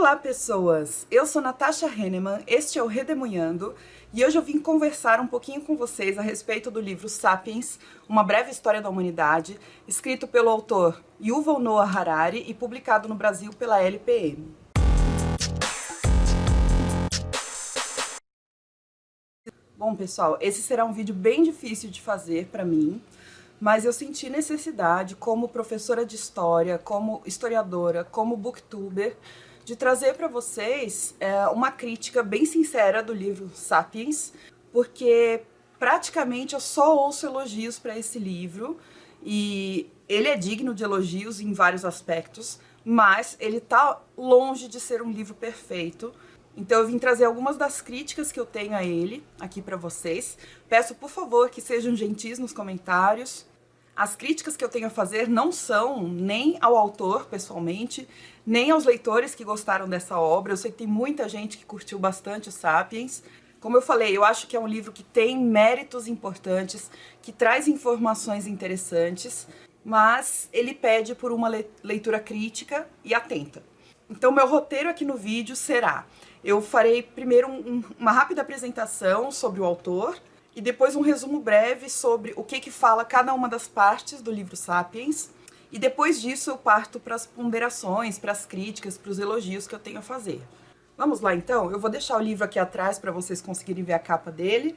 Olá, pessoas! Eu sou Natasha Henneman, este é o Redemoinhando, e hoje eu vim conversar um pouquinho com vocês a respeito do livro Sapiens, Uma Breve História da Humanidade, escrito pelo autor Yuval Noah Harari e publicado no Brasil pela LPM. Bom, pessoal, esse será um vídeo bem difícil de fazer para mim, mas eu senti necessidade, como professora de história, como historiadora, como booktuber, de trazer para vocês uma crítica bem sincera do livro Sapiens, porque praticamente eu só ouço elogios para esse livro, e ele é digno de elogios em vários aspectos, mas ele está longe de ser um livro perfeito. Então eu vim trazer algumas das críticas que eu tenho a ele aqui para vocês. Peço, por favor, que sejam gentis nos comentários. As críticas que eu tenho a fazer não são nem ao autor, pessoalmente, nem aos leitores que gostaram dessa obra. Eu sei que tem muita gente que curtiu bastante o Sapiens. Como eu falei, eu acho que é um livro que tem méritos importantes, que traz informações interessantes, mas ele pede por uma leitura crítica e atenta. Então, meu roteiro aqui no vídeo será: eu farei primeiro uma rápida apresentação sobre o autor, e depois um resumo breve sobre o que fala cada uma das partes do livro Sapiens, e depois disso eu parto para as ponderações, para as críticas, para os elogios que eu tenho a fazer. Vamos lá então? Eu vou deixar o livro aqui atrás para vocês conseguirem ver a capa dele,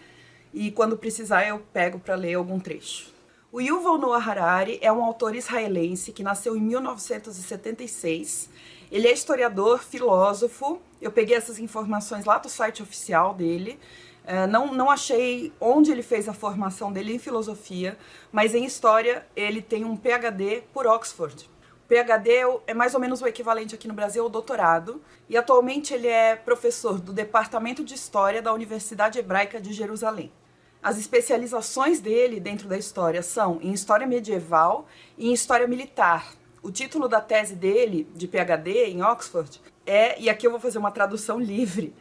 e quando precisar eu pego para ler algum trecho. O Yuval Noah Harari é um autor israelense que nasceu em 1976. Ele é historiador, filósofo. Eu peguei essas informações lá do site oficial dele. Não achei onde ele fez a formação dele em filosofia, mas em história ele tem um PhD por Oxford. O PhD é mais ou menos o equivalente aqui no Brasil ao doutorado, e atualmente ele é professor do Departamento de História da Universidade Hebraica de Jerusalém. As especializações dele dentro da história são em História Medieval e em História Militar. O título da tese dele, de PhD em Oxford, e aqui eu vou fazer uma tradução livre,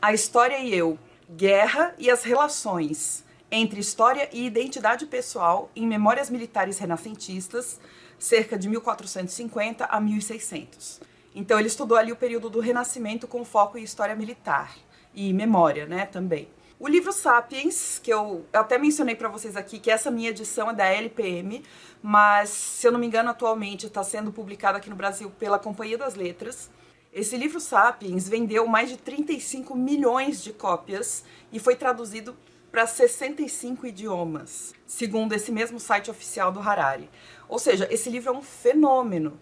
A História e Eu, Guerra e as Relações entre História e Identidade Pessoal em Memórias Militares Renascentistas, cerca de 1450 a 1600. Então ele estudou ali o período do Renascimento com foco em História Militar e Memória, né, também. O livro Sapiens, que eu até mencionei para vocês aqui, que essa minha edição é da LPM, mas, se eu não me engano, atualmente está sendo publicado aqui no Brasil pela Companhia das Letras. Esse livro Sapiens vendeu mais de 35 milhões de cópias e foi traduzido para 65 idiomas, segundo esse mesmo site oficial do Harari. Ou seja, esse livro é um fenômeno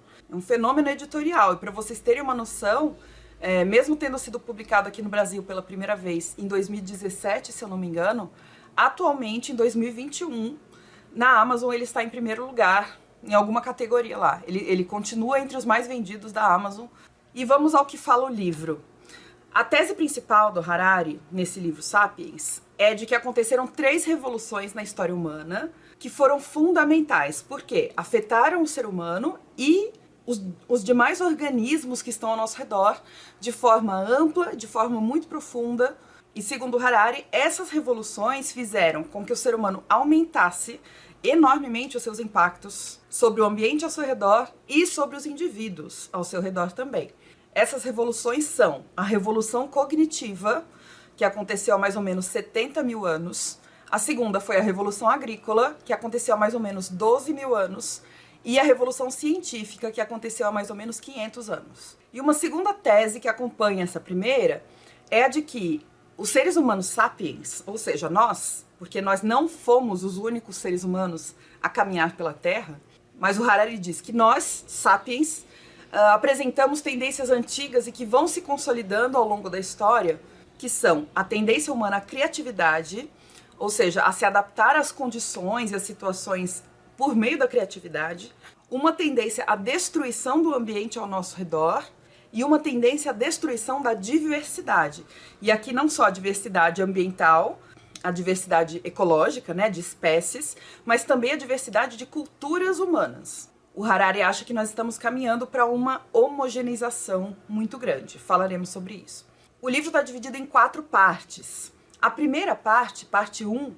editorial. E para vocês terem uma noção, mesmo tendo sido publicado aqui no Brasil pela primeira vez em 2017, se eu não me engano, atualmente, em 2021, na Amazon ele está em primeiro lugar, em alguma categoria lá. Ele continua entre os mais vendidos da Amazon. E vamos ao que fala o livro. A tese principal do Harari, nesse livro Sapiens, é de que aconteceram 3 revoluções na história humana que foram fundamentais, porque afetaram o ser humano e os demais organismos que estão ao nosso redor de forma ampla, de forma muito profunda. E segundo Harari, essas revoluções fizeram com que o ser humano aumentasse enormemente os seus impactos sobre o ambiente ao seu redor e sobre os indivíduos ao seu redor também. Essas revoluções são a Revolução Cognitiva, que aconteceu há mais ou menos 70 mil anos. A segunda foi a Revolução Agrícola, que aconteceu há mais ou menos 12 mil anos. E a Revolução Científica, que aconteceu há mais ou menos 500 anos. E uma segunda tese que acompanha essa primeira é a de que os seres humanos sapiens, ou seja, nós, porque nós não fomos os únicos seres humanos a caminhar pela Terra, mas o Harari diz que nós, sapiens, apresentamos tendências antigas e que vão se consolidando ao longo da história, que são a tendência humana à criatividade, ou seja, a se adaptar às condições e às situações por meio da criatividade, uma tendência à destruição do ambiente ao nosso redor e uma tendência à destruição da diversidade. E aqui não só a diversidade ambiental, a diversidade ecológica, né, de espécies, mas também a diversidade de culturas humanas. O Harari acha que nós estamos caminhando para uma homogeneização muito grande. Falaremos sobre isso. O livro está dividido em 4 partes. A primeira parte, parte 1,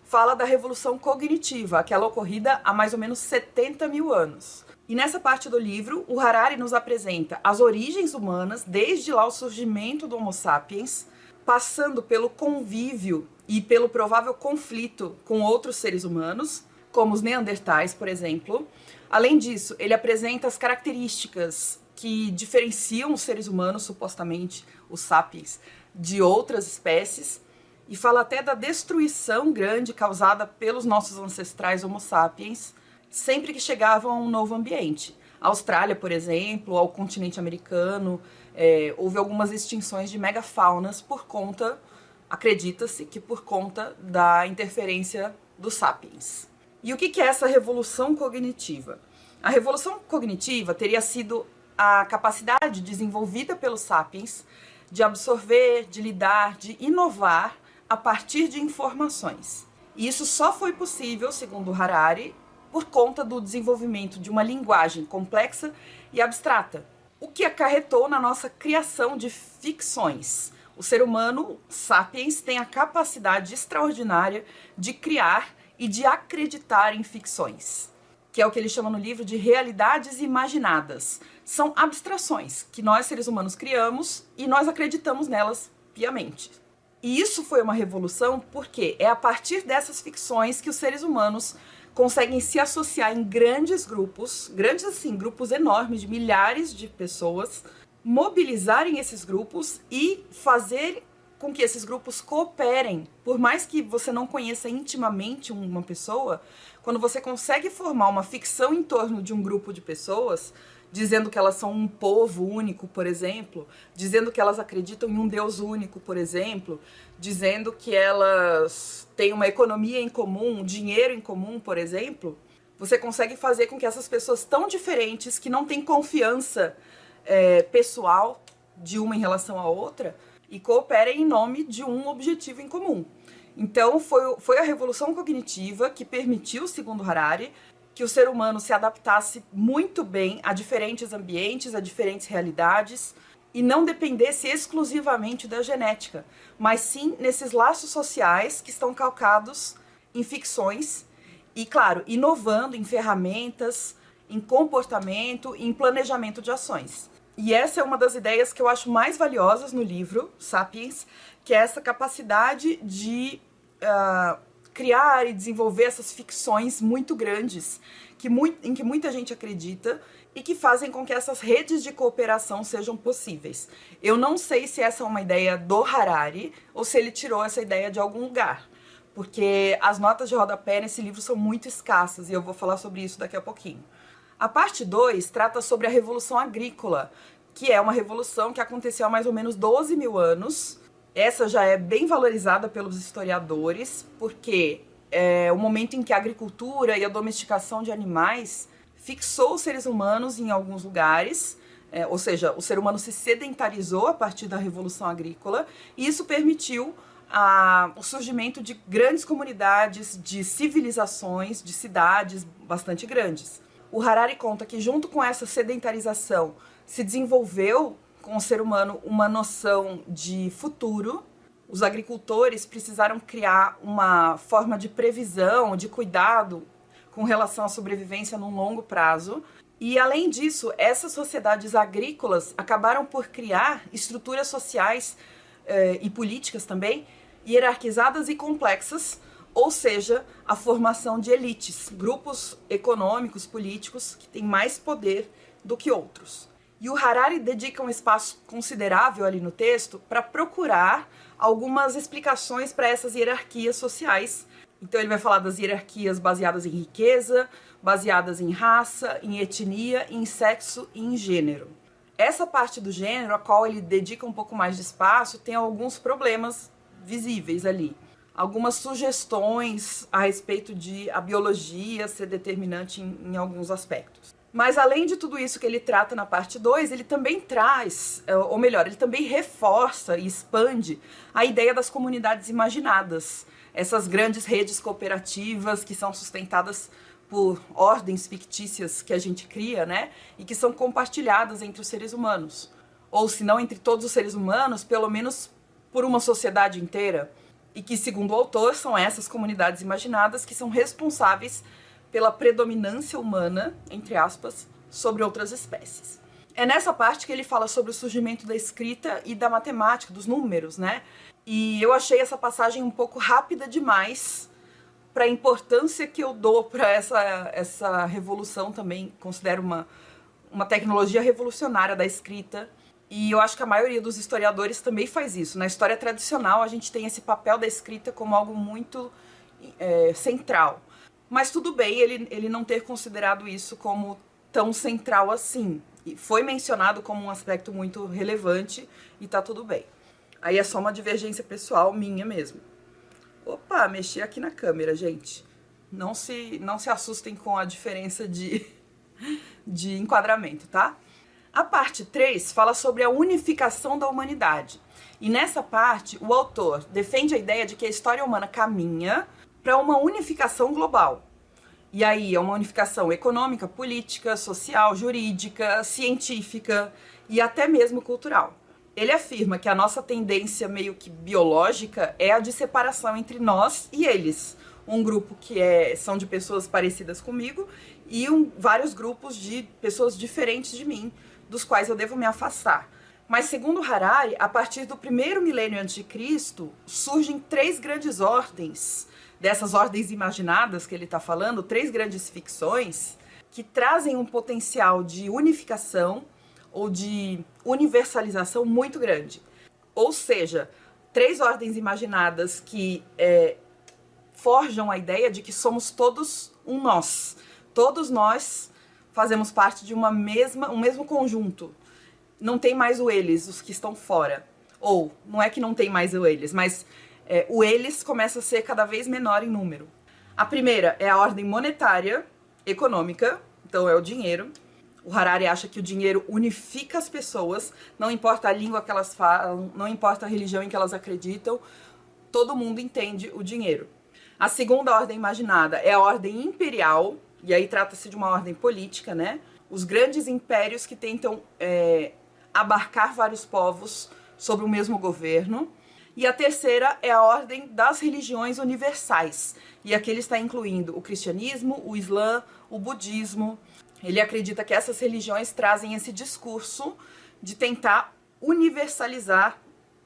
fala da Revolução Cognitiva, aquela ocorrida há mais ou menos 70 mil anos. E nessa parte do livro, o Harari nos apresenta as origens humanas, desde lá o surgimento do Homo sapiens, passando pelo convívio e pelo provável conflito com outros seres humanos, como os neandertais, por exemplo. Além disso, ele apresenta as características que diferenciam os seres humanos, supostamente os sapiens, de outras espécies, e fala até da destruição grande causada pelos nossos ancestrais Homo sapiens sempre que chegavam a um novo ambiente. A Austrália, por exemplo, ao continente americano, houve algumas extinções de megafaunas por conta, acredita-se que por conta da interferência dos sapiens. E o que é essa revolução cognitiva? A revolução cognitiva teria sido a capacidade desenvolvida pelos sapiens de absorver, de lidar, de inovar a partir de informações. E isso só foi possível, segundo Harari, por conta do desenvolvimento de uma linguagem complexa e abstrata, o que acarretou na nossa criação de ficções. O ser humano, sapiens, tem a capacidade extraordinária de criar e de acreditar em ficções, que é o que ele chama no livro de realidades imaginadas. São abstrações que nós, seres humanos, criamos e nós acreditamos nelas piamente. E isso foi uma revolução porque é a partir dessas ficções que os seres humanos conseguem se associar em grandes grupos assim, grupos enormes de milhares de pessoas, mobilizarem esses grupos e fazer com que esses grupos cooperem. Por mais que você não conheça intimamente uma pessoa, quando você consegue formar uma ficção em torno de um grupo de pessoas, dizendo que elas são um povo único, por exemplo, dizendo que elas acreditam em um Deus único, por exemplo, dizendo que elas têm uma economia em comum, dinheiro em comum, por exemplo, você consegue fazer com que essas pessoas tão diferentes, que não têm confiança pessoal de uma em relação à outra, e cooperem em nome de um objetivo em comum. Então foi a revolução cognitiva que permitiu, segundo Harari, que o ser humano se adaptasse muito bem a diferentes ambientes, a diferentes realidades, e não dependesse exclusivamente da genética, mas sim nesses laços sociais que estão calcados em ficções e, claro, inovando em ferramentas, em comportamento e em planejamento de ações. E essa é uma das ideias que eu acho mais valiosas no livro, Sapiens, que é essa capacidade de criar e desenvolver essas ficções muito grandes, em que muita gente acredita e que fazem com que essas redes de cooperação sejam possíveis. Eu não sei se essa é uma ideia do Harari ou se ele tirou essa ideia de algum lugar, porque as notas de rodapé nesse livro são muito escassas e eu vou falar sobre isso daqui a pouquinho. A parte 2 trata sobre a Revolução Agrícola, que é uma revolução que aconteceu há mais ou menos 12 mil anos. Essa já é bem valorizada pelos historiadores, porque é o momento em que a agricultura e a domesticação de animais fixou os seres humanos em alguns lugares, ou seja, o ser humano se sedentarizou a partir da Revolução Agrícola, e isso permitiu o surgimento de grandes comunidades, de civilizações, de cidades bastante grandes. O Harari conta que junto com essa sedentarização se desenvolveu com o ser humano uma noção de futuro. Os agricultores precisaram criar uma forma de previsão, de cuidado com relação à sobrevivência num longo prazo. E, além disso, essas sociedades agrícolas acabaram por criar estruturas sociais e políticas também hierarquizadas e complexas, ou seja, a formação de elites, grupos econômicos, políticos que têm mais poder do que outros. E o Harari dedica um espaço considerável ali no texto para procurar algumas explicações para essas hierarquias sociais. Então ele vai falar das hierarquias baseadas em riqueza, baseadas em raça, em etnia, em sexo e em gênero. Essa parte do gênero, a qual ele dedica um pouco mais de espaço, tem alguns problemas visíveis ali. Algumas sugestões a respeito de a biologia ser determinante em alguns aspectos. Mas além de tudo isso que ele trata na parte 2, ele também traz, ou melhor, ele também reforça e expande a ideia das comunidades imaginadas. Essas grandes redes cooperativas que são sustentadas por ordens fictícias que a gente cria, né? E que são compartilhadas entre os seres humanos. Ou se não entre todos os seres humanos, pelo menos por uma sociedade inteira. E que, segundo o autor, são essas comunidades imaginadas que são responsáveis pela predominância humana, entre aspas, sobre outras espécies. É nessa parte que ele fala sobre o surgimento da escrita e da matemática, dos números, né? E eu achei essa passagem um pouco rápida demais para a importância que eu dou para essa revolução também. Considero uma tecnologia revolucionária da escrita. E eu acho que a maioria dos historiadores também faz isso. Na história tradicional, a gente tem esse papel da escrita como algo muito central. Mas tudo bem ele não ter considerado isso como tão central assim. E foi mencionado como um aspecto muito relevante e tá tudo bem. Aí é só uma divergência pessoal minha mesmo. Opa, mexi aqui na câmera, gente. Não se assustem com a diferença de enquadramento, tá? A parte 3 fala sobre a unificação da humanidade. E nessa parte, o autor defende a ideia de que a história humana caminha para uma unificação global. E aí é uma unificação econômica, política, social, jurídica, científica e até mesmo cultural. Ele afirma que a nossa tendência meio que biológica é a de separação entre nós e eles. Um grupo que são de pessoas parecidas comigo e vários grupos de pessoas diferentes de mim, dos quais eu devo me afastar. Mas segundo Harari, a partir do primeiro milênio antes de Cristo, surgem 3 grandes ordens, dessas ordens imaginadas que ele está falando, 3 grandes ficções, que trazem um potencial de unificação ou de universalização muito grande. Ou seja, 3 ordens imaginadas que forjam a ideia de que somos todos um nós. Todos nós fazemos parte de um mesmo conjunto. Não tem mais o eles, os que estão fora. Ou, não é que não tem mais o eles, mas o eles começa a ser cada vez menor em número. A primeira é a ordem monetária, econômica, então é o dinheiro. O Harari acha que o dinheiro unifica as pessoas, não importa a língua que elas falam, não importa a religião em que elas acreditam, todo mundo entende o dinheiro. A segunda ordem imaginada é a ordem imperial, e aí trata-se de uma ordem política, né? Os grandes impérios que tentam abarcar vários povos sob o mesmo governo. E a terceira é a ordem das religiões universais, e aqui ele está incluindo o cristianismo, o islã, o budismo. Ele acredita que essas religiões trazem esse discurso de tentar universalizar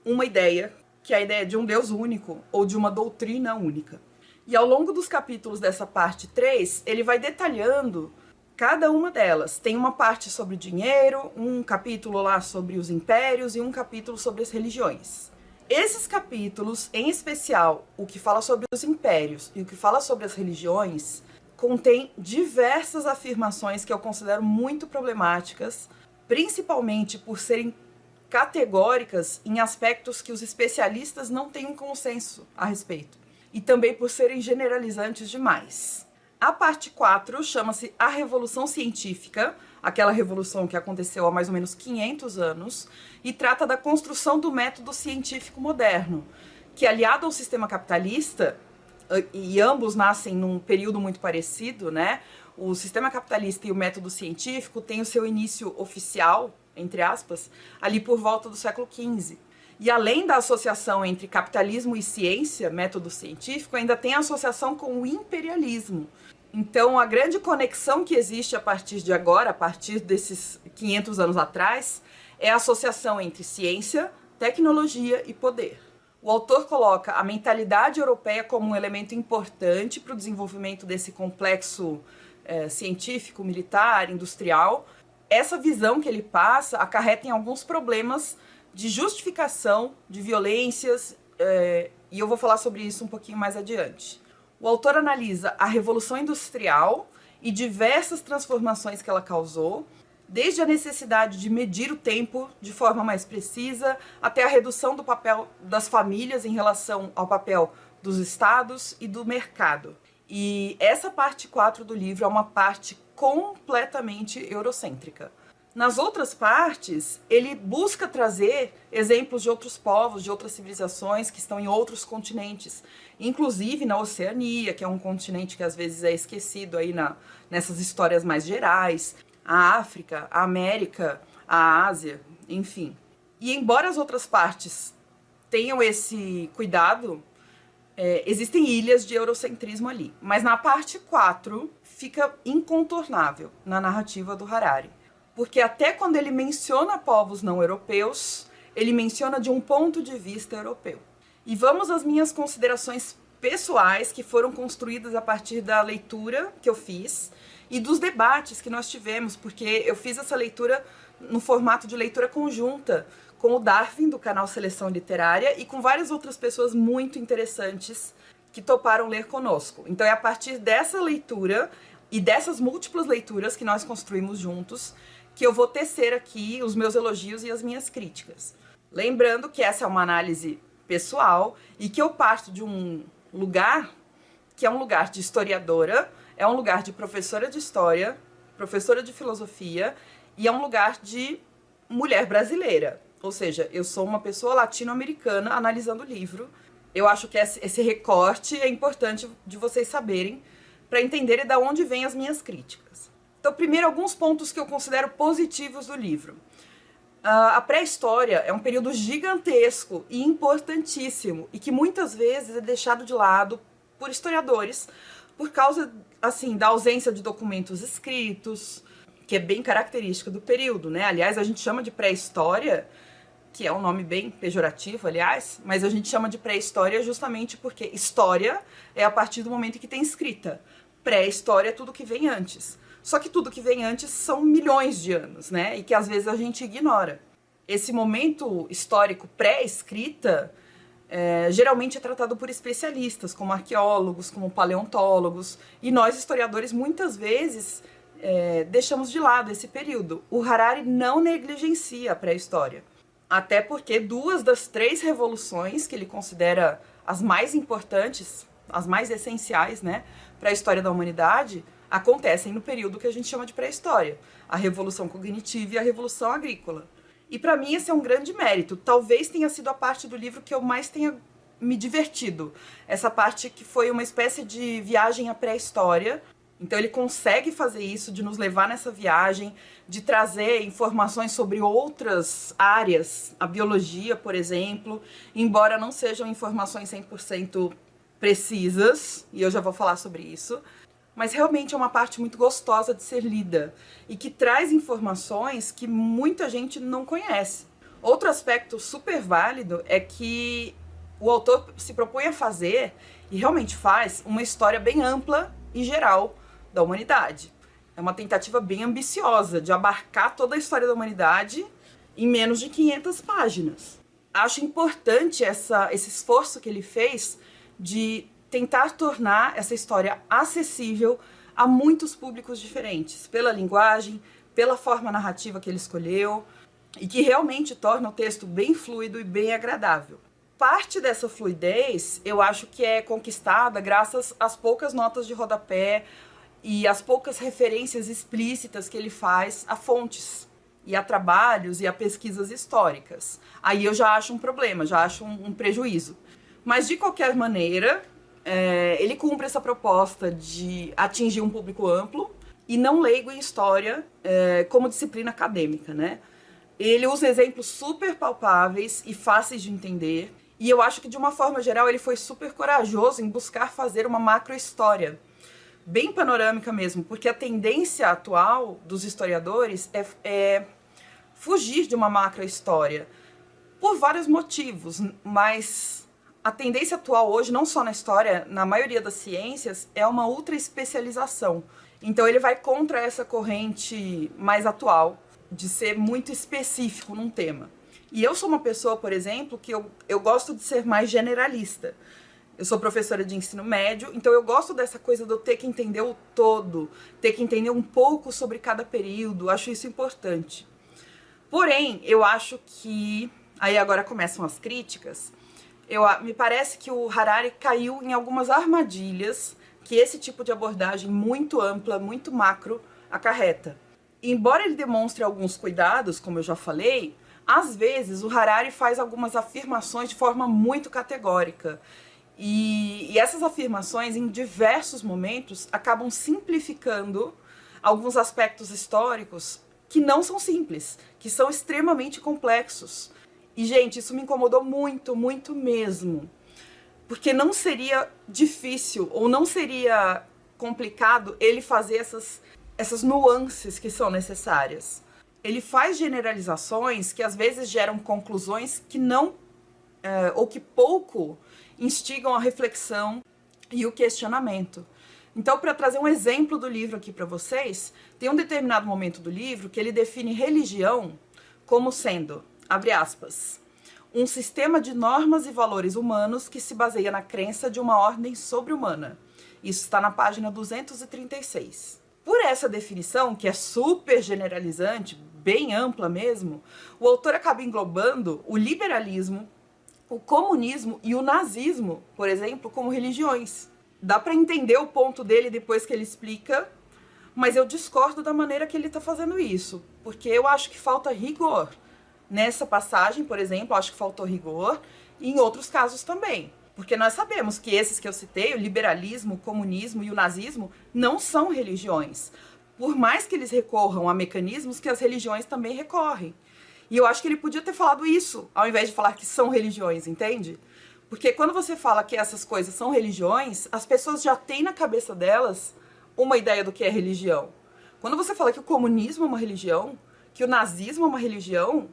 uma ideia, que é a ideia de um Deus único ou de uma doutrina única. E ao longo dos capítulos dessa parte 3, ele vai detalhando cada uma delas. Tem uma parte sobre o dinheiro, um capítulo lá sobre os impérios e um capítulo sobre as religiões. Esses capítulos, em especial o que fala sobre os impérios e o que fala sobre as religiões, contém diversas afirmações que eu considero muito problemáticas, principalmente por serem categóricas em aspectos que os especialistas não têm um consenso a respeito, e também por serem generalizantes demais. A parte 4 chama-se A Revolução Científica, aquela revolução que aconteceu há mais ou menos 500 anos, e trata da construção do método científico moderno, que aliado ao sistema capitalista, e ambos nascem num período muito parecido, né? O sistema capitalista e o método científico têm o seu início oficial, entre aspas, ali por volta do século XV. E além da associação entre capitalismo e ciência, método científico, ainda tem a associação com o imperialismo. Então, a grande conexão que existe a partir de agora, a partir desses 500 anos atrás, é a associação entre ciência, tecnologia e poder. O autor coloca a mentalidade europeia como um elemento importante para o desenvolvimento desse complexo científico, militar, industrial. Essa visão que ele passa acarreta em alguns problemas de justificação de violências, e eu vou falar sobre isso um pouquinho mais adiante. O autor analisa a Revolução Industrial e diversas transformações que ela causou, desde a necessidade de medir o tempo de forma mais precisa, até a redução do papel das famílias em relação ao papel dos estados e do mercado. E essa parte 4 do livro é uma parte completamente eurocêntrica. Nas outras partes, ele busca trazer exemplos de outros povos, de outras civilizações que estão em outros continentes, inclusive na Oceania, que é um continente que às vezes é esquecido aí nessas histórias mais gerais, a África, a América, a Ásia, enfim. E embora as outras partes tenham esse cuidado, Existem ilhas de eurocentrismo ali, mas na parte 4 fica incontornável na narrativa do Harari. Porque até quando ele menciona povos não europeus, ele menciona de um ponto de vista europeu. E vamos às minhas considerações pessoais, que foram construídas a partir da leitura que eu fiz e dos debates que nós tivemos, porque eu fiz essa leitura no formato de leitura conjunta com o Darwin, do canal Seleção Literária, e com várias outras pessoas muito interessantes que toparam ler conosco. Então é a partir dessa leitura e dessas múltiplas leituras que nós construímos juntos que eu vou tecer aqui os meus elogios e as minhas críticas. Lembrando que essa é uma análise pessoal e que eu parto de um lugar que é um lugar de historiadora, é um lugar de professora de história, professora de filosofia e é um lugar de mulher brasileira. Ou seja, eu sou uma pessoa latino-americana analisando o livro. Eu acho que esse recorte é importante de vocês saberem para entenderem de onde vêm as minhas críticas. Então, primeiro, alguns pontos que eu considero positivos do livro. A pré-história é um período gigantesco e importantíssimo e que muitas vezes é deixado de lado por historiadores por causa, assim, da ausência de documentos escritos, que é bem característica do período, né? Aliás, a gente chama de pré-história, que é um nome bem pejorativo, aliás, mas a gente chama de pré-história justamente porque história é a partir do momento em que tem escrita. Pré-história é tudo que vem antes. Só que tudo que vem antes são milhões de anos, né? E que às vezes a gente ignora. Esse momento histórico pré-escrita geralmente é tratado por especialistas, como arqueólogos, como paleontólogos, e nós, historiadores, muitas vezes deixamos de lado esse período. O Harari não negligencia a pré-história. Até porque 2 das 3 revoluções que ele considera as mais importantes, as mais essenciais, né, para a história da humanidade, acontecem no período que a gente chama de pré-história. A Revolução Cognitiva e a Revolução Agrícola. E para mim esse é um grande mérito. Talvez tenha sido a parte do livro que eu mais tenha me divertido. Essa parte que foi uma espécie de viagem à pré-história. Então ele consegue fazer isso, de nos levar nessa viagem, de trazer informações sobre outras áreas, a biologia, por exemplo, embora não sejam informações 100% precisas, e eu já vou falar sobre isso, mas realmente é uma parte muito gostosa de ser lida e que traz informações que muita gente não conhece. Outro aspecto super válido é que o autor se propõe a fazer, e realmente faz, uma história bem ampla e geral da humanidade. É uma tentativa bem ambiciosa de abarcar toda a história da humanidade em menos de 500 páginas. Acho importante esse esforço que ele fez de tentar tornar essa história acessível a muitos públicos diferentes, pela linguagem, pela forma narrativa que ele escolheu, e que realmente torna o texto bem fluido e bem agradável. Parte dessa fluidez eu acho que é conquistada graças às poucas notas de rodapé e às poucas referências explícitas que ele faz a fontes e a trabalhos e a pesquisas históricas. Aí eu já acho um problema, já acho um prejuízo. Mas de qualquer maneira, ele cumpre essa proposta de atingir um público amplo e não leigo em história como disciplina acadêmica, né? Ele usa exemplos super palpáveis e fáceis de entender, e eu acho que de uma forma geral ele foi super corajoso em buscar fazer uma macro-história, bem panorâmica mesmo, porque a tendência atual dos historiadores é fugir de uma macro-história, por vários motivos, mas a tendência atual hoje, não só na história, na maioria das ciências, é uma ultra especialização. Então ele vai contra essa corrente mais atual, de ser muito específico num tema. E eu sou uma pessoa, por exemplo, que eu gosto de ser mais generalista. Eu sou professora de ensino médio, então eu gosto dessa coisa de eu ter que entender o todo, ter que entender um pouco sobre cada período, acho isso importante. Porém, eu acho que, aí agora começam as críticas, me parece que o Harari caiu em algumas armadilhas que esse tipo de abordagem muito ampla, muito macro, acarreta. Embora ele demonstre alguns cuidados, como eu já falei, às vezes o Harari faz algumas afirmações de forma muito categórica. E essas afirmações, em diversos momentos, acabam simplificando alguns aspectos históricos que não são simples, que são extremamente complexos. E, gente, isso me incomodou muito, muito mesmo. porque não seria difícil ou não seria complicado ele fazer essas nuances que são necessárias. Ele faz generalizações que às vezes geram conclusões que não, ou que pouco instigam a reflexão e o questionamento. Então, para trazer um exemplo do livro aqui para vocês, tem um determinado momento do livro que ele define religião como sendo, abre aspas, um sistema de normas e valores humanos que se baseia na crença de uma ordem sobre-humana. Isso está na página 236. Por essa definição, que é super generalizante, bem ampla mesmo, o autor acaba englobando o liberalismo, o comunismo e o nazismo, por exemplo, como religiões. Dá para entender o ponto dele depois que ele explica, mas eu discordo da maneira que ele está fazendo isso, porque eu acho que falta rigor. Nessa passagem, por exemplo, acho que faltou rigor, e em outros casos também. Porque nós sabemos que esses que eu citei, o liberalismo, o comunismo e o nazismo, não são religiões. Por mais que eles recorram a mecanismos que as religiões também recorrem. E eu acho que ele podia ter falado isso, ao invés de falar que são religiões, entende? Porque quando você fala que essas coisas são religiões, as pessoas já têm na cabeça delas uma ideia do que é religião. Quando você fala que o comunismo é uma religião, que o nazismo é uma religião,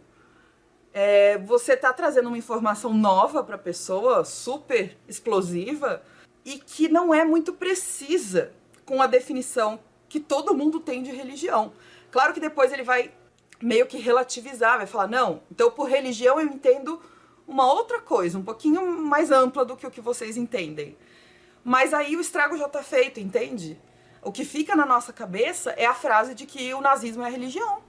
você está trazendo uma informação nova para a pessoa, super explosiva, e que não é muito precisa com a definição que todo mundo tem de religião. Claro que depois ele vai meio que relativizar, vai falar, não, então por religião eu entendo uma outra coisa, um pouquinho mais ampla do que o que vocês entendem. Mas aí o estrago já está feito, entende? O que fica na nossa cabeça é a frase de que o nazismo é religião.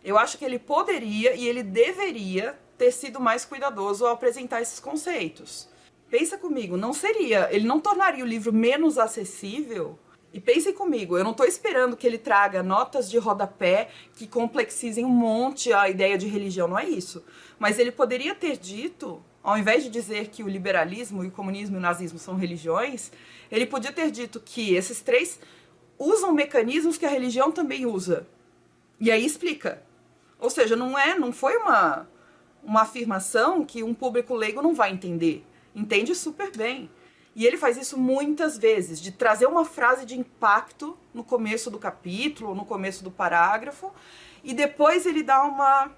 Eu acho que ele poderia e ele deveria ter sido mais cuidadoso ao apresentar esses conceitos. Pensa comigo, ele não tornaria o livro menos acessível. E pensem comigo, eu não estou esperando que ele traga notas de rodapé que complexizem um monte a ideia de religião, não é isso. Mas ele poderia ter dito, ao invés de dizer que o liberalismo, o comunismo e o nazismo são religiões, ele podia ter dito que esses três usam mecanismos que a religião também usa. E aí explica. Ou seja, não foi uma afirmação que um público leigo não vai entender. Entende super bem. E ele faz isso muitas vezes, de trazer uma frase de impacto no começo do capítulo, no começo do parágrafo, e depois ele dá uma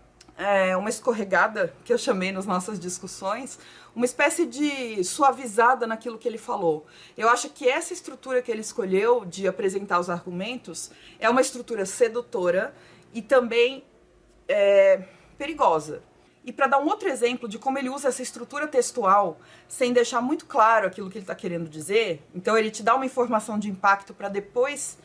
escorregada, que eu chamei nas nossas discussões, uma espécie de suavizada naquilo que ele falou. Eu acho que essa estrutura que ele escolheu de apresentar os argumentos é uma estrutura sedutora e também perigosa. E para dar um outro exemplo de como ele usa essa estrutura textual sem deixar muito claro aquilo que ele está querendo dizer, então ele te dá uma informação de impacto para depois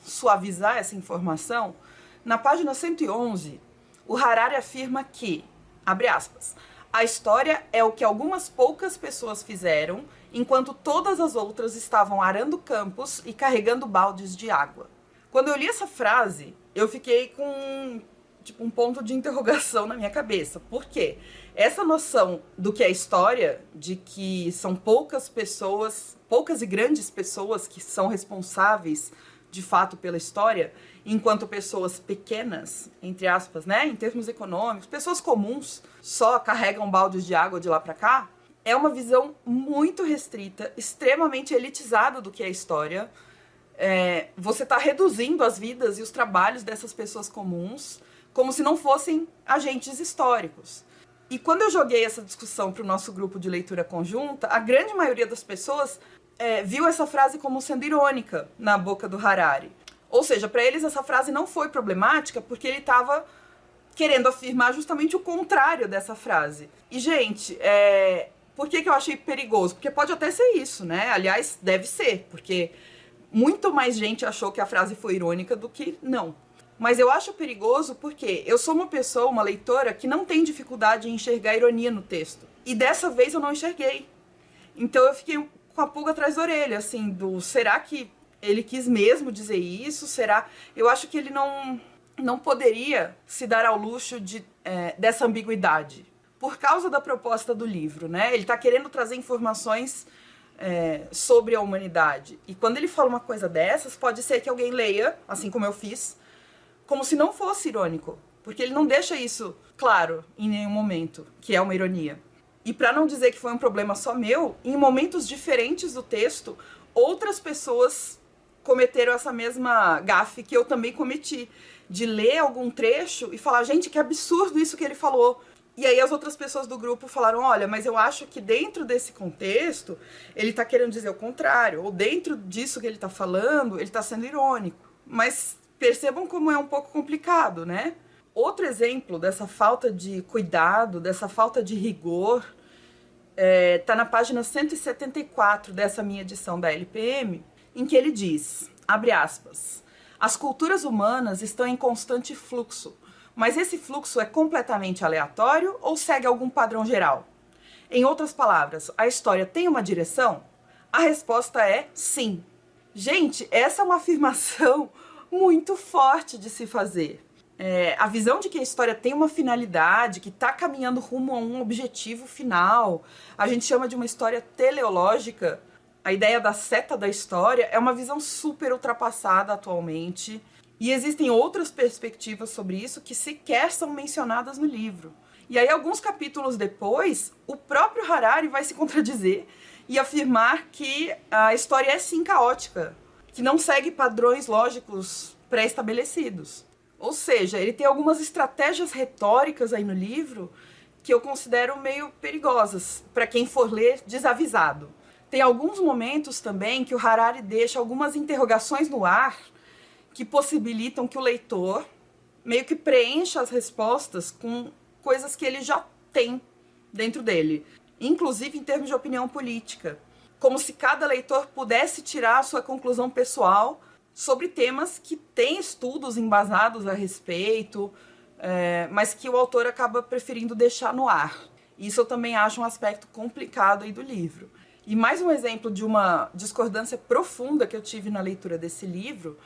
suavizar essa informação, na página 111, o Harari afirma que, abre aspas, a história é o que algumas poucas pessoas fizeram enquanto todas as outras estavam arando campos e carregando baldes de água. Quando eu li essa frase, eu fiquei com um ponto de interrogação na minha cabeça. Por quê? Essa noção do que é história, de que são poucas pessoas, poucas e grandes pessoas que são responsáveis de fato pela história, enquanto pessoas pequenas, entre aspas, né, em termos econômicos, pessoas comuns só carregam baldes de água de lá para cá, é uma visão muito restrita, extremamente elitizada do que é história. Você está reduzindo as vidas e os trabalhos dessas pessoas comuns como se não fossem agentes históricos. E quando eu joguei essa discussão para o nosso grupo de leitura conjunta, a grande maioria das pessoas viu essa frase como sendo irônica na boca do Harari. Ou seja, para eles essa frase não foi problemática porque ele estava querendo afirmar justamente o contrário dessa frase. E, gente, por que eu achei perigoso? Porque pode até ser isso, né? Aliás, deve ser, porque muito mais gente achou que a frase foi irônica do que não. Mas eu acho perigoso porque eu sou uma pessoa, uma leitora, que não tem dificuldade em enxergar ironia no texto. E dessa vez eu não enxerguei. Então eu fiquei com a pulga atrás da orelha, assim, será que ele quis mesmo dizer isso? Será? Eu acho que ele não poderia se dar ao luxo dessa ambiguidade. Por causa da proposta do livro, né? Ele está querendo trazer informações sobre a humanidade. E quando ele fala uma coisa dessas, pode ser que alguém leia, assim como eu fiz, como se não fosse irônico, porque ele não deixa isso claro em nenhum momento, que é uma ironia. E para não dizer que foi um problema só meu, em momentos diferentes do texto, outras pessoas cometeram essa mesma gafe que eu também cometi, de ler algum trecho e falar, gente, que absurdo isso que ele falou. E aí as outras pessoas do grupo falaram, olha, mas eu acho que dentro desse contexto, ele tá querendo dizer o contrário, ou dentro disso que ele tá falando, ele tá sendo irônico. Mas percebam como é um pouco complicado, né? Outro exemplo dessa falta de cuidado, dessa falta de rigor, tá na página 174 dessa minha edição da LPM, em que ele diz, abre aspas, as culturas humanas estão em constante fluxo, mas esse fluxo é completamente aleatório ou segue algum padrão geral? Em outras palavras, a história tem uma direção? A resposta é sim. Gente, essa é uma afirmação muito forte de se fazer. A visão de que a história tem uma finalidade, que está caminhando rumo a um objetivo final, a gente chama de uma história teleológica. A ideia da seta da história é uma visão super ultrapassada atualmente. E existem outras perspectivas sobre isso que sequer são mencionadas no livro. E aí, alguns capítulos depois, o próprio Harari vai se contradizer e afirmar que a história é sim caótica, que não segue padrões lógicos pré-estabelecidos. Ou seja, ele tem algumas estratégias retóricas aí no livro que eu considero meio perigosas para quem for ler desavisado. Tem alguns momentos também que o Harari deixa algumas interrogações no ar que possibilitam que o leitor meio que preencha as respostas com coisas que ele já tem dentro dele, inclusive em termos de opinião política, como se cada leitor pudesse tirar a sua conclusão pessoal sobre temas que têm estudos embasados a respeito, mas que o autor acaba preferindo deixar no ar. Isso eu também acho um aspecto complicado aí do livro. E mais um exemplo de uma discordância profunda que eu tive na leitura desse livro,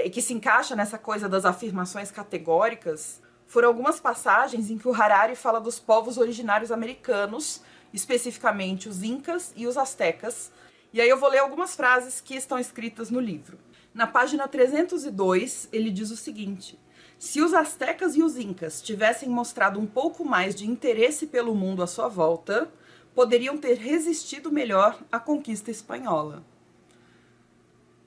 e que se encaixa nessa coisa das afirmações categóricas, foram algumas passagens em que o Harari fala dos povos originários americanos, especificamente os incas e os astecas. E aí eu vou ler algumas frases que estão escritas no livro. Na página 302, ele diz o seguinte: se os astecas e os incas tivessem mostrado um pouco mais de interesse pelo mundo à sua volta, poderiam ter resistido melhor à conquista espanhola.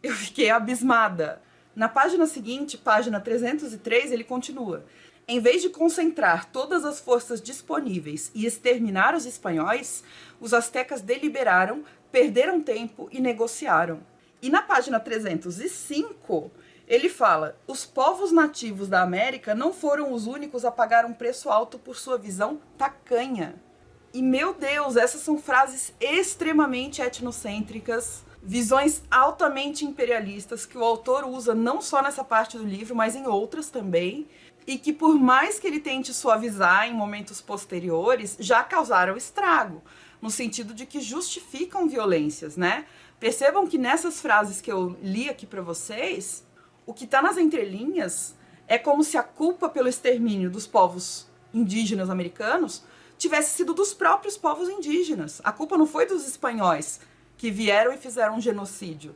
Eu fiquei abismada. Na página seguinte, página 303, ele continua. Em vez de concentrar todas as forças disponíveis e exterminar os espanhóis, os astecas deliberaram, perderam tempo e negociaram. E na página 305, ele fala: os povos nativos da América não foram os únicos a pagar um preço alto por sua visão tacanha. E, meu Deus, essas são frases extremamente etnocêntricas, visões altamente imperialistas que o autor usa não só nessa parte do livro, mas em outras também, e que por mais que ele tente suavizar em momentos posteriores, já causaram estrago, no sentido de que justificam violências, né? Percebam que nessas frases que eu li aqui para vocês, o que está nas entrelinhas é como se a culpa pelo extermínio dos povos indígenas americanos tivesse sido dos próprios povos indígenas. A culpa não foi dos espanhóis que vieram e fizeram um genocídio.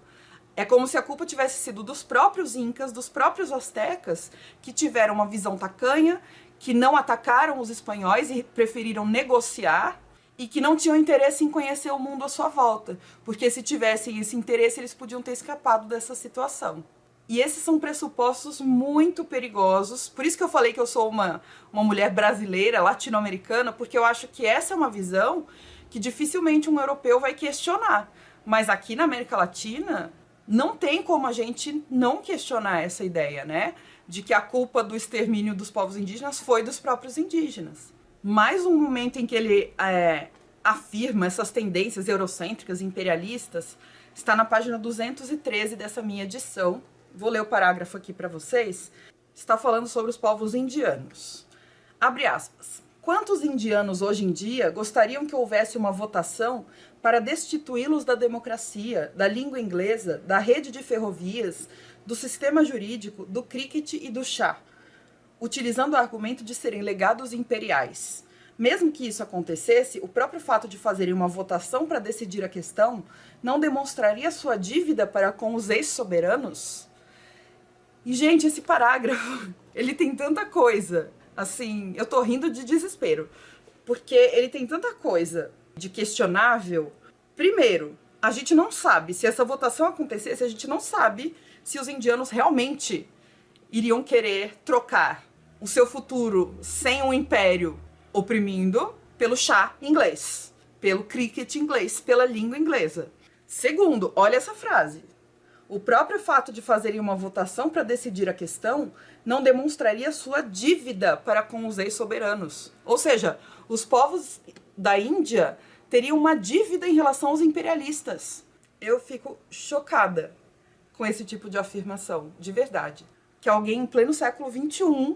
É como se a culpa tivesse sido dos próprios incas, dos próprios astecas, que tiveram uma visão tacanha, que não atacaram os espanhóis e preferiram negociar, e que não tinham interesse em conhecer o mundo à sua volta, porque se tivessem esse interesse, eles podiam ter escapado dessa situação. E esses são pressupostos muito perigosos, por isso que eu falei que eu sou uma mulher brasileira, latino-americana, porque eu acho que essa é uma visão que dificilmente um europeu vai questionar. Mas aqui na América Latina, não tem como a gente não questionar essa ideia, né? De que a culpa do extermínio dos povos indígenas foi dos próprios indígenas. Mais um momento em que ele afirma essas tendências eurocêntricas e imperialistas está na página 213 dessa minha edição. Vou ler o parágrafo aqui para vocês. Está falando sobre os povos indianos. Abre aspas. Quantos indianos hoje em dia gostariam que houvesse uma votação para destituí-los da democracia, da língua inglesa, da rede de ferrovias, do sistema jurídico, do cricket e do chá, utilizando o argumento de serem legados imperiais? Mesmo que isso acontecesse, o próprio fato de fazerem uma votação para decidir a questão não demonstraria sua dívida para com os ex-soberanos? E, gente, esse parágrafo, ele tem tanta coisa. Assim, eu tô rindo de desespero, porque ele tem tanta coisa de questionável. Primeiro, a gente não sabe, se essa votação acontecesse, a gente não sabe se os indianos realmente iriam querer trocar o seu futuro sem um império oprimindo pelo chá inglês, pelo cricket inglês, pela língua inglesa. Segundo, olha essa frase. O próprio fato de fazerem uma votação para decidir a questão não demonstraria sua dívida para com os ex-soberanos. Ou seja, os povos da Índia teriam uma dívida em relação aos imperialistas. Eu fico chocada com esse tipo de afirmação, de verdade. Que alguém em pleno século XXI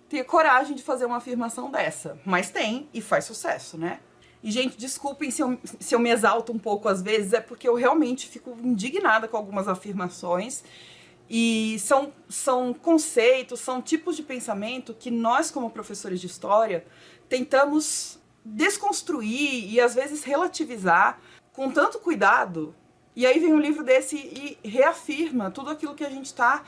tenha coragem de fazer uma afirmação dessa. Mas tem, e faz sucesso, né? E, gente, desculpem se eu me exalto um pouco às vezes, é porque eu realmente fico indignada com algumas afirmações. E são conceitos, são tipos de pensamento que nós, como professores de história, tentamos desconstruir e, às vezes, relativizar com tanto cuidado. E aí vem um livro desse e reafirma tudo aquilo que a gente está,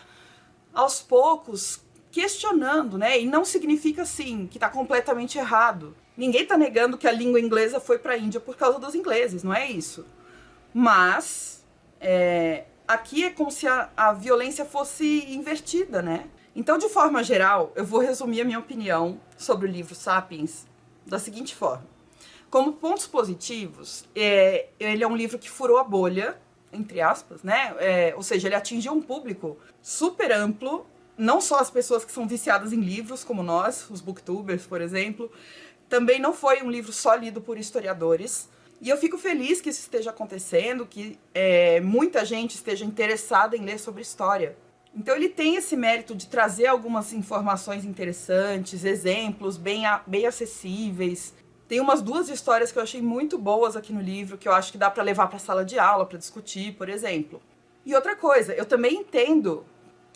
aos poucos, questionando, né? E não significa, assim, que está completamente errado. Ninguém está negando que a língua inglesa foi para a Índia por causa dos ingleses, não é isso. Mas aqui é como se a violência fosse invertida, né? Então, de forma geral, eu vou resumir a minha opinião sobre o livro Sapiens da seguinte forma. Como pontos positivos, ele é um livro que furou a bolha, entre aspas, né? Ou seja, ele atingiu um público super amplo, não só as pessoas que são viciadas em livros, como nós, os booktubers, por exemplo. Também não foi um livro só lido por historiadores. E eu fico feliz que isso esteja acontecendo, que muita gente esteja interessada em ler sobre história. Então ele tem esse mérito de trazer algumas informações interessantes, exemplos bem acessíveis. Tem umas 2 histórias que eu achei muito boas aqui no livro, que eu acho que dá para levar para a sala de aula, para discutir, por exemplo. E outra coisa, eu também entendo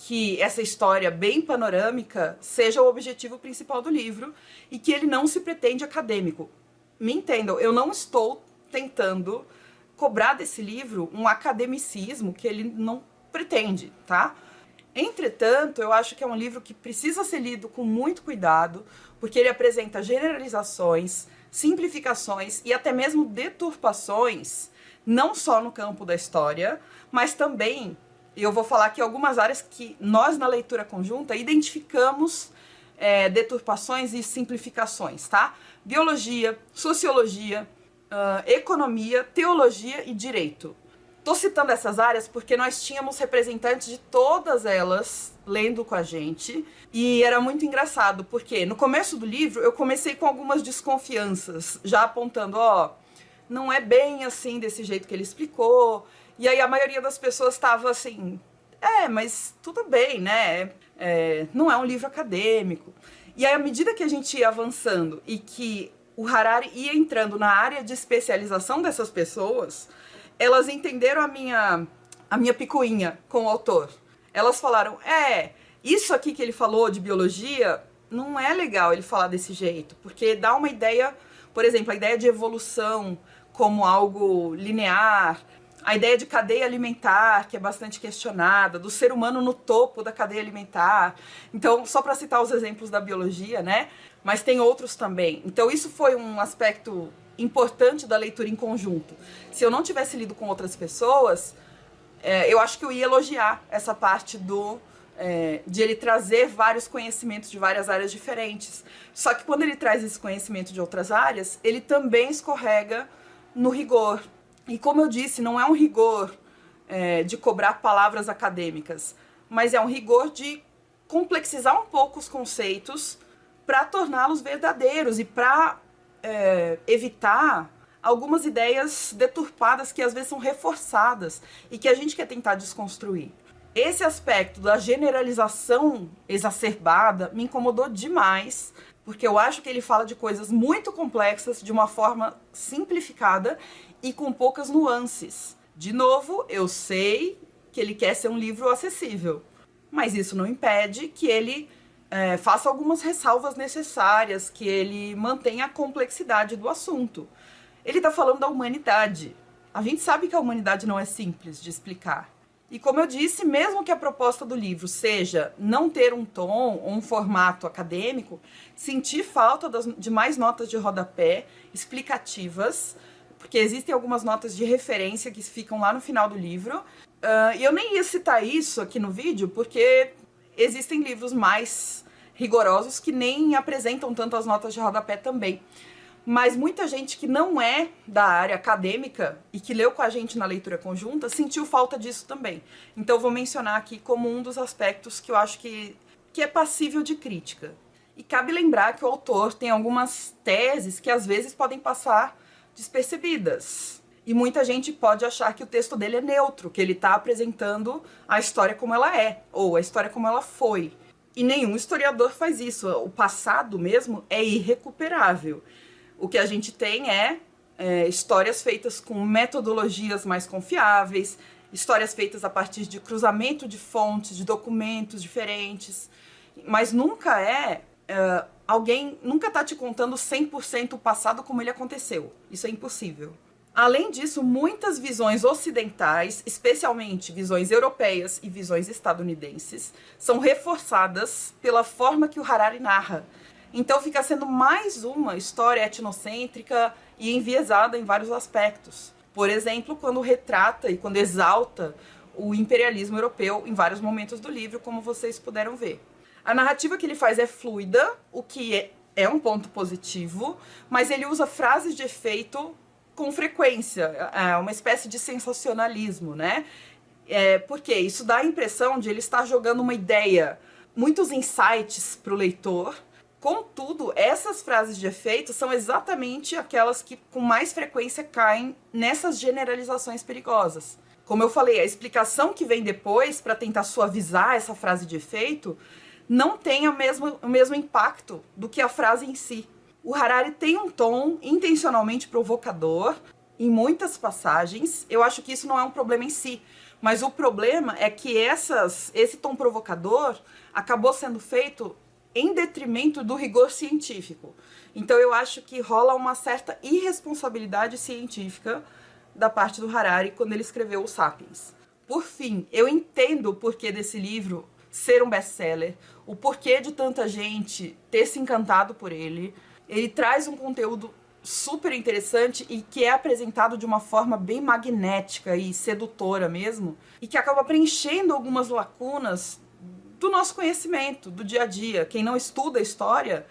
que essa história bem panorâmica seja o objetivo principal do livro e que ele não se pretende acadêmico. Me entendam, eu não estou tentando cobrar desse livro um academicismo que ele não pretende, tá? Entretanto, eu acho que é um livro que precisa ser lido com muito cuidado, porque ele apresenta generalizações, simplificações e até mesmo deturpações, não só no campo da história, mas também, eu vou falar aqui algumas áreas que nós, na leitura conjunta, identificamos deturpações e simplificações, tá? Biologia, sociologia, economia, teologia e direito. Tô citando essas áreas porque nós tínhamos representantes de todas elas lendo com a gente e era muito engraçado, porque no começo do livro eu comecei com algumas desconfianças, já apontando, não é bem assim desse jeito que ele explicou, e aí a maioria das pessoas estava assim, mas tudo bem, né, não é um livro acadêmico. E aí à medida que a gente ia avançando e que o Harari ia entrando na área de especialização dessas pessoas, elas entenderam a minha picuinha com o autor. Elas falaram, isso aqui que ele falou de biologia, não é legal ele falar desse jeito, porque dá uma ideia, por exemplo, a ideia de evolução como algo linear, a ideia de cadeia alimentar, que é bastante questionada, do ser humano no topo da cadeia alimentar. Então, só para citar os exemplos da biologia, né? Mas tem outros também. Então, isso foi um aspecto importante da leitura em conjunto. Se eu não tivesse lido com outras pessoas, eu acho que eu ia elogiar essa parte de ele trazer vários conhecimentos de várias áreas diferentes. Só que quando ele traz esse conhecimento de outras áreas, ele também escorrega no rigor. E como eu disse, não é um rigor de cobrar palavras acadêmicas, mas é um rigor de complexizar um pouco os conceitos para torná-los verdadeiros e para evitar algumas ideias deturpadas que às vezes são reforçadas e que a gente quer tentar desconstruir. Esse aspecto da generalização exacerbada me incomodou demais, porque eu acho que ele fala de coisas muito complexas de uma forma simplificada e com poucas nuances. De novo, eu sei que ele quer ser um livro acessível, mas isso não impede que ele faça algumas ressalvas necessárias, que ele mantenha a complexidade do assunto. Ele está falando da humanidade. A gente sabe que a humanidade não é simples de explicar. E como eu disse, mesmo que a proposta do livro seja não ter um tom ou um formato acadêmico, sentir falta de mais notas de rodapé explicativas, porque existem algumas notas de referência que ficam lá no final do livro. E eu nem ia citar isso aqui no vídeo, porque existem livros mais rigorosos que nem apresentam tanto as notas de rodapé também. Mas muita gente que não é da área acadêmica e que leu com a gente na leitura conjunta sentiu falta disso também. Então eu vou mencionar aqui como um dos aspectos que eu acho que é passível de crítica. E cabe lembrar que o autor tem algumas teses que às vezes podem passar despercebidas. E muita gente pode achar que o texto dele é neutro, que ele está apresentando a história como ela é, ou a história como ela foi. E nenhum historiador faz isso. O passado mesmo é irrecuperável. O que a gente tem é histórias feitas com metodologias mais confiáveis, histórias feitas a partir de cruzamento de fontes, de documentos diferentes, mas nunca alguém nunca está te contando 100% o passado como ele aconteceu. Isso é impossível. Além disso, muitas visões ocidentais, especialmente visões europeias e visões estadunidenses, são reforçadas pela forma que o Harari narra. Então fica sendo mais uma história etnocêntrica e enviesada em vários aspectos. Por exemplo, quando retrata e quando exalta o imperialismo europeu em vários momentos do livro, como vocês puderam ver. A narrativa que ele faz é fluida, o que é um ponto positivo, mas ele usa frases de efeito com frequência, uma espécie de sensacionalismo, né? Porque isso dá a impressão de ele estar jogando uma ideia, muitos insights para o leitor. Contudo, essas frases de efeito são exatamente aquelas que com mais frequência caem nessas generalizações perigosas. Como eu falei, a explicação que vem depois para tentar suavizar essa frase de efeito não tem o mesmo impacto do que a frase em si. O Harari tem um tom intencionalmente provocador em muitas passagens. Eu acho que isso não é um problema em si, mas o problema é que esse tom provocador acabou sendo feito em detrimento do rigor científico. Então eu acho que rola uma certa irresponsabilidade científica da parte do Harari quando ele escreveu o Sapiens. Por fim, eu entendo o porquê desse livro ser um best-seller, o porquê de tanta gente ter se encantado por ele. Ele traz um conteúdo super interessante e que é apresentado de uma forma bem magnética e sedutora mesmo, e que acaba preenchendo algumas lacunas do nosso conhecimento, do dia a dia. Quem não estuda a história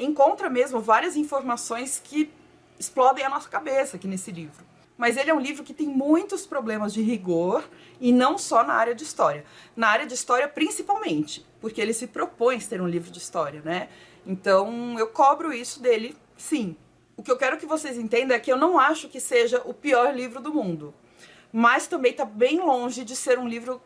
encontra mesmo várias informações que explodem a nossa cabeça aqui nesse livro. Mas ele é um livro que tem muitos problemas de rigor, e não só na área de história. Na área de história, principalmente, porque ele se propõe ser um livro de história, né? Então, eu cobro isso dele, sim. O que eu quero que vocês entendam é que eu não acho que seja o pior livro do mundo, mas também está bem longe de ser um livro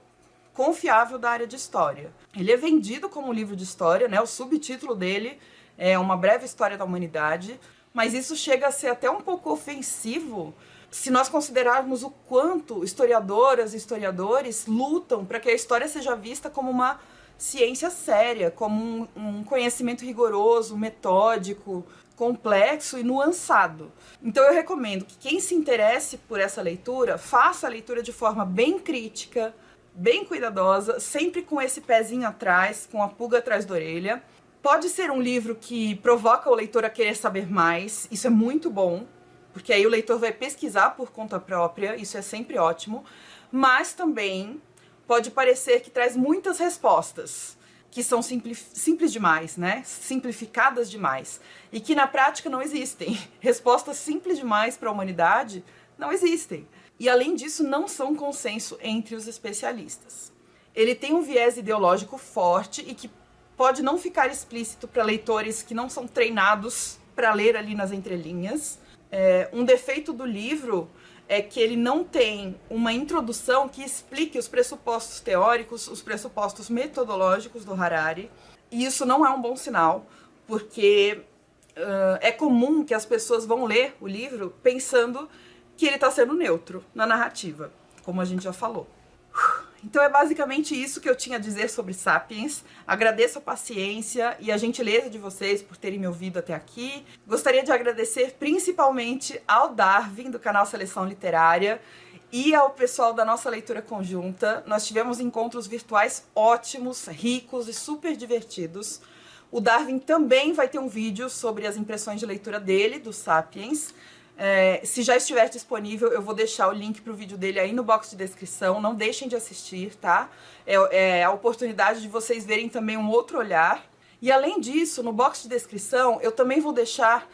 confiável da área de história. Ele é vendido como um livro de história, né? O subtítulo dele é Uma Breve História da Humanidade, mas isso chega a ser até um pouco ofensivo se nós considerarmos o quanto historiadoras e historiadores lutam para que a história seja vista como uma ciência séria, como um conhecimento rigoroso, metódico, complexo e nuançado. Então eu recomendo que quem se interesse por essa leitura, faça a leitura de forma bem crítica, bem cuidadosa, sempre com esse pezinho atrás, com a pulga atrás da orelha. Pode ser um livro que provoca o leitor a querer saber mais, isso é muito bom, porque aí o leitor vai pesquisar por conta própria, isso é sempre ótimo, mas também pode parecer que traz muitas respostas, que são simples demais, né? Simplificadas demais, e que na prática não existem. Respostas simples demais para a humanidade não existem. E além disso, não são consenso entre os especialistas. Ele tem um viés ideológico forte e que pode não ficar explícito para leitores que não são treinados para ler ali nas entrelinhas. Um defeito do livro é que ele não tem uma introdução que explique os pressupostos teóricos, os pressupostos metodológicos do Harari. E isso não é um bom sinal, porque é comum que as pessoas vão ler o livro pensando que ele está sendo neutro na narrativa, como a gente já falou. Então é basicamente isso que eu tinha a dizer sobre Sapiens. Agradeço a paciência e a gentileza de vocês por terem me ouvido até aqui. Gostaria de agradecer principalmente ao Darwin, do canal Seleção Literária, e ao pessoal da nossa leitura conjunta. Nós tivemos encontros virtuais ótimos, ricos e super divertidos. O Darwin também vai ter um vídeo sobre as impressões de leitura dele, do Sapiens. Se já estiver disponível, eu vou deixar o link para o vídeo dele aí no box de descrição. Não deixem de assistir, tá? É a oportunidade de vocês verem também um outro olhar. E além disso, no box de descrição, eu também vou deixar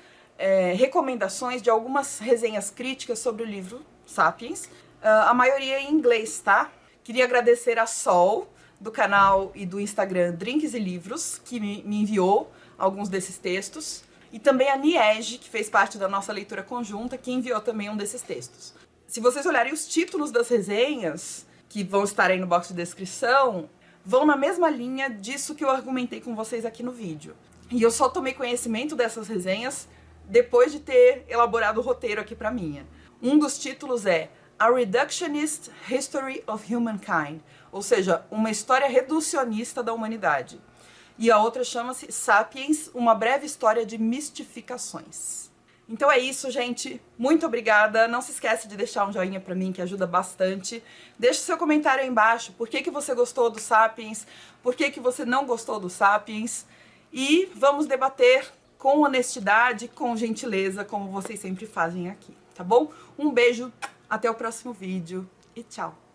recomendações de algumas resenhas críticas sobre o livro Sapiens. A maioria em inglês, tá? Queria agradecer a Sol, do canal e do Instagram Drinks e Livros, que me enviou alguns desses textos. E também a Niege, que fez parte da nossa leitura conjunta, que enviou também um desses textos. Se vocês olharem os títulos das resenhas, que vão estar aí no box de descrição, vão na mesma linha disso que eu argumentei com vocês aqui no vídeo. E eu só tomei conhecimento dessas resenhas depois de ter elaborado o roteiro aqui pra minha. Um dos títulos é A Reductionist History of Humankind, ou seja, uma história reducionista da humanidade. E a outra chama-se Sapiens, uma breve história de mistificações. Então é isso, gente. Muito obrigada. Não se esquece de deixar um joinha pra mim, que ajuda bastante. Deixe seu comentário aí embaixo. Por que você gostou do Sapiens? Por que você não gostou do Sapiens? E vamos debater com honestidade, com gentileza, como vocês sempre fazem aqui, tá bom? Um beijo, até o próximo vídeo e tchau!